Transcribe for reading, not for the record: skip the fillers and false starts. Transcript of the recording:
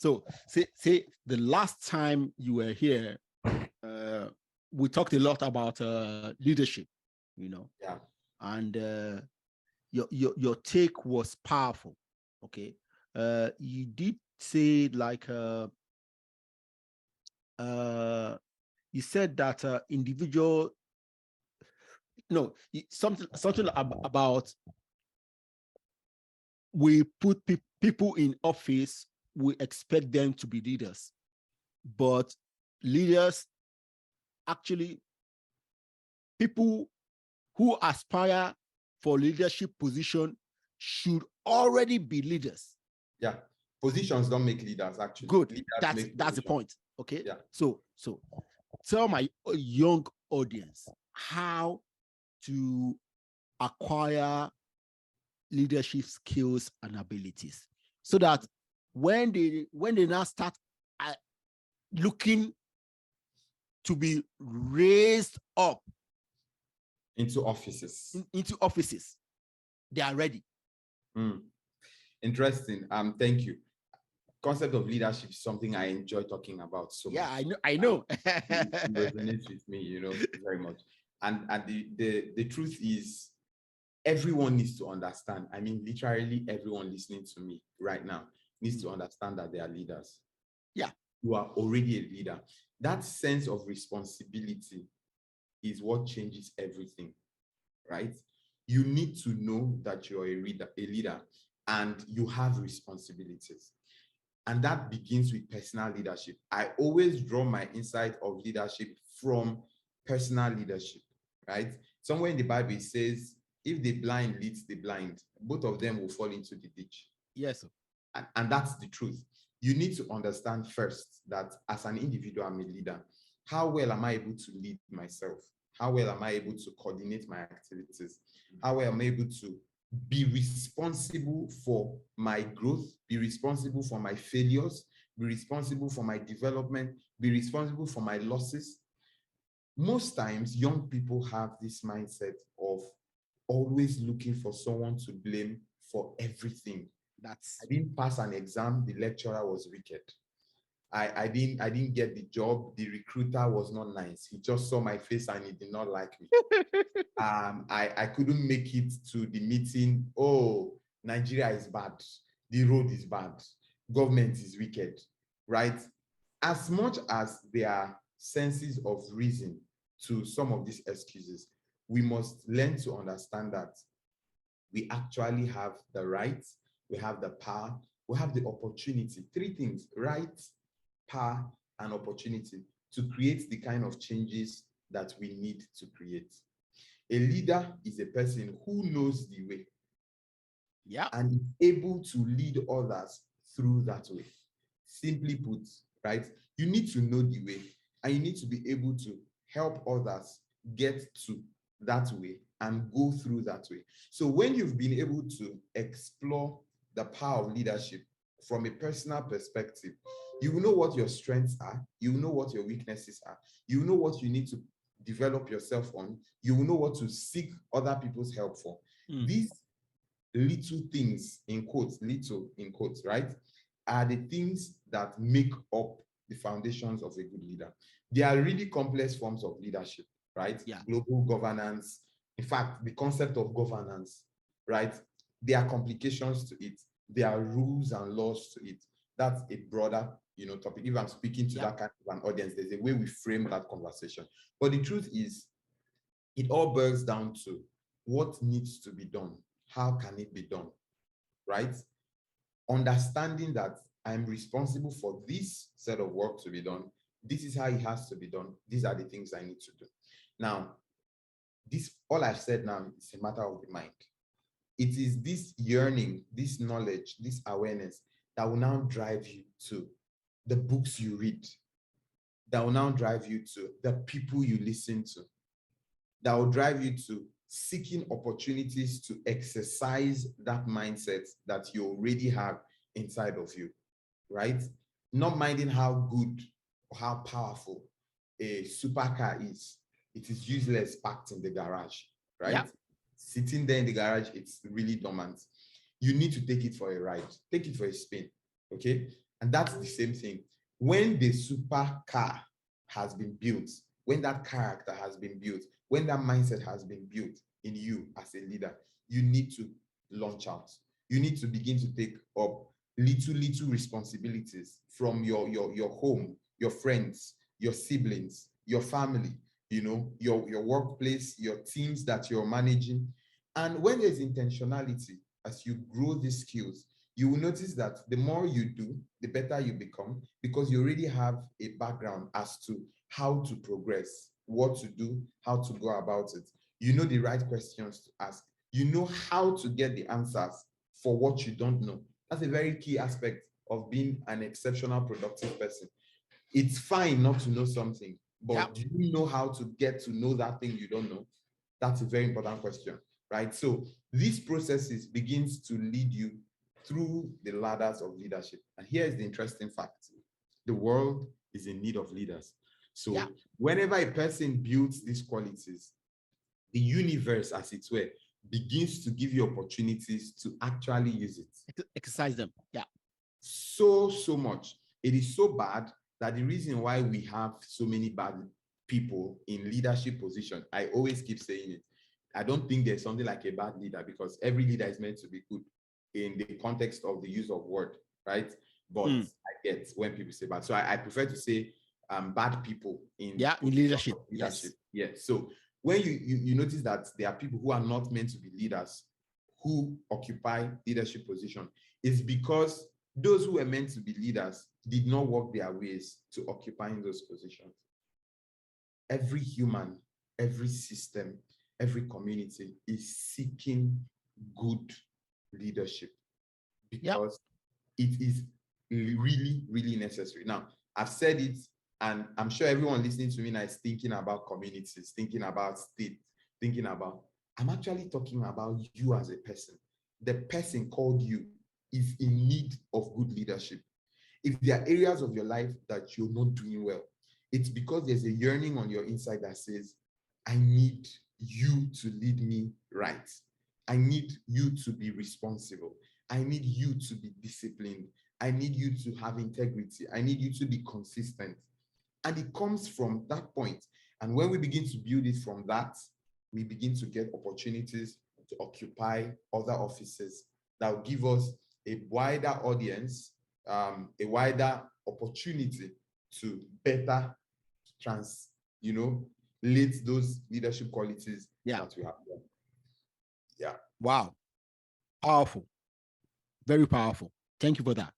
So say the last time you were here, we talked a lot about leadership, Yeah. and your take was powerful. Okay, you did say like you said that individual, no, something about we put people in office, we expect them to be leaders, but leaders actually, people who aspire for leadership position should already be leaders. Yeah. Positions don't make leaders, actually. Good. Leaders That's the point. Okay. Yeah. So tell my young audience how to acquire leadership skills and abilities, so that when they now start looking to be raised up into offices, they are ready. Interesting. Thank you. Concept of leadership is something I enjoy talking about so much. I know. It resonates with me, very much. And the truth is, everyone needs to understand. I mean, literally everyone listening to me right now needs to understand that they are leaders. Yeah. You are already a leader. That sense of responsibility is what changes everything, right? You need to know that you're a leader and you have responsibilities. And that begins with personal leadership. I always draw my insight of leadership from personal leadership, right? Somewhere in the Bible, it says, if the blind leads the blind, both of them will fall into the ditch. Yes. And that's the truth. You need to understand first that as an individual, I'm a leader. How well am I able to lead myself? How well am I able to coordinate my activities? How well am I able to be responsible for my growth, be responsible for my failures, be responsible for my development, be responsible for my losses? Most times, young people have this mindset of always looking for someone to blame for everything. I didn't pass an exam, the lecturer was wicked. I didn't get the job, the recruiter was not nice. He just saw my face and he did not like me. I couldn't make it to the meeting. Oh, Nigeria is bad. The road is bad. Government is wicked, right? As much as there are senses of reason to some of these excuses, we must learn to understand that we actually have the right, we have the power, we have the opportunity. Three things: right, power, and opportunity to create the kind of changes that we need to create. A leader is a person who knows the way, and is able to lead others through that way. Simply put, right? You need to know the way, and you need to be able to help others get to that way and go through that way. So when you've been able to explore the power of leadership from a personal perspective, you will know what your strengths are, you will know what your weaknesses are, you will know what you need to develop yourself on, you will know what to seek other people's help for. These little things, in quotes, little in quotes, right, are the things that make up the foundations of a good leader. They are really complex forms of leadership, right? Global governance. In fact, the concept of governance, right? There are complications to it. There are rules and laws to it. That's a broader, topic. If I'm speaking to that kind of an audience, there's a way we frame that conversation. But the truth is, it all boils down to what needs to be done. How can it be done, right? Understanding that I'm responsible for this set of work to be done. This is how it has to be done. These are the things I need to do. Now, this, all I've said now, is a matter of the mind. It is this yearning, this knowledge, this awareness that will now drive you to the books you read, that will now drive you to the people you listen to, that will drive you to seeking opportunities to exercise that mindset that you already have inside of you, right? Not minding how good or how powerful a supercar is. It is useless parked in the garage, right? Sitting there in the garage, it's really dormant. You need to take it for a ride. Take it for a spin, okay? And that's the same thing. When the supercar has been built, when that character has been built, when that mindset has been built in you as a leader, you need to launch out. You need to begin to take up little responsibilities from your home, your friends, your siblings, your family, your workplace, your teams that you're managing. And when there's intentionality, as you grow these skills, you will notice that the more you do, the better you become, because you already have a background as to how to progress, what to do, how to go about it. You know the right questions to ask. You know how to get the answers for what you don't know. That's a very key aspect of being an exceptional, productive person. It's fine not to know something, but do you know how to get to know that thing you don't know? That's a very important question, right? So these processes begins to lead you through the ladders of leadership. And here is the interesting fact. The world is in need of leaders. So whenever a person builds these qualities, the universe, as it were, begins to give you opportunities to actually use it. Exercise them. So much. It is so bad that the reason why we have so many bad people in leadership position, I always keep saying it. I don't think there's something like a bad leader, because every leader is meant to be good in the context of the use of word, right? But I get when people say bad. So I prefer to say bad people in leadership. Yeah. So when you notice that there are people who are not meant to be leaders who occupy leadership position, it's because those who were meant to be leaders did not work their ways to occupying those positions. Every human, every system, every community is seeking good leadership, because it is really necessary. Now, I've said it, and I'm sure everyone listening to me now is thinking about communities, thinking about state, thinking about, I'm actually talking about you as a person. The person called you is in need of good leadership. If there are areas of your life that you're not doing well, it's because there's a yearning on your inside that says, I need you to lead me right. I need you to be responsible. I need you to be disciplined. I need you to have integrity. I need you to be consistent. And it comes from that point. And when we begin to build it from that, we begin to get opportunities to occupy other offices that will give us a wider audience, a wider opportunity to better lead those leadership qualities that we have. Wow. Powerful. Very powerful. Thank you for that.